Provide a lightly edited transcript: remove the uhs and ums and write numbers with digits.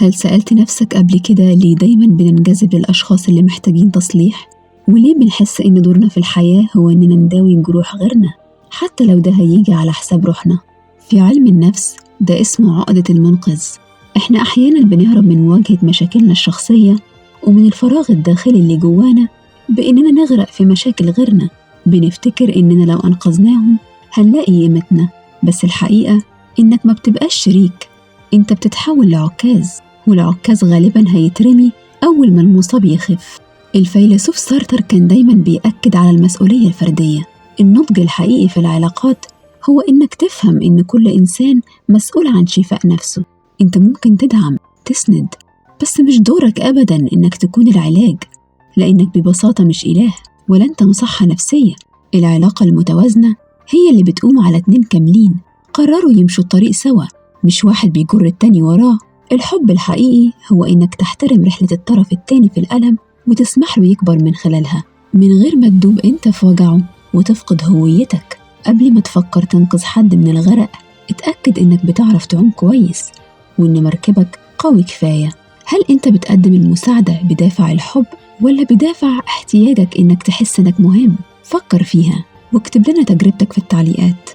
هل سألت نفسك قبل كده ليه دايما بننجذب للأشخاص اللي محتاجين تصليح؟ وليه بنحس إن دورنا في الحياة هو إننا نداوي جروح غيرنا حتى لو ده هيجي على حساب روحنا؟ في علم النفس ده اسمه عقدة المنقذ. إحنا أحيانا بنهرب من مواجهة مشاكلنا الشخصية ومن الفراغ الداخلي اللي جوانا بإننا نغرق في مشاكل غيرنا. بنفتكر إننا لو أنقذناهم هنلاقي قيمتنا، بس الحقيقة إنك ما بتبقاش شريك، إنت بتتحول لعكاز، والعكاز غالباً هيترمي أول ما المصاب يخف. الفيلسوف سارتر كان دايماً بيأكد على المسؤولية الفردية. النضج الحقيقي في العلاقات هو إنك تفهم إن كل إنسان مسؤول عن شفاء نفسه. إنت ممكن تدعم، تسند، بس مش دورك أبداً إنك تكون العلاج، لأنك ببساطة مش إله ولا أنت مصحة نفسية. العلاقة المتوازنة هي اللي بتقوم على 2 كاملين قرروا يمشوا الطريق سوا، مش واحد بيجر التاني وراه. الحب الحقيقي هو إنك تحترم رحلة الطرف التاني في الألم وتسمح له يكبر من خلالها، من غير ما تدوب أنت في وجعه وتفقد هويتك. قبل ما تفكر تنقذ حد من الغرق، اتأكد إنك بتعرف تعوم كويس وإن مركبك قوي كفاية. هل أنت بتقدم المساعدة بدافع الحب ولا بدافع احتياجك إنك تحس إنك مهم؟ فكر فيها واكتب لنا تجربتك في التعليقات.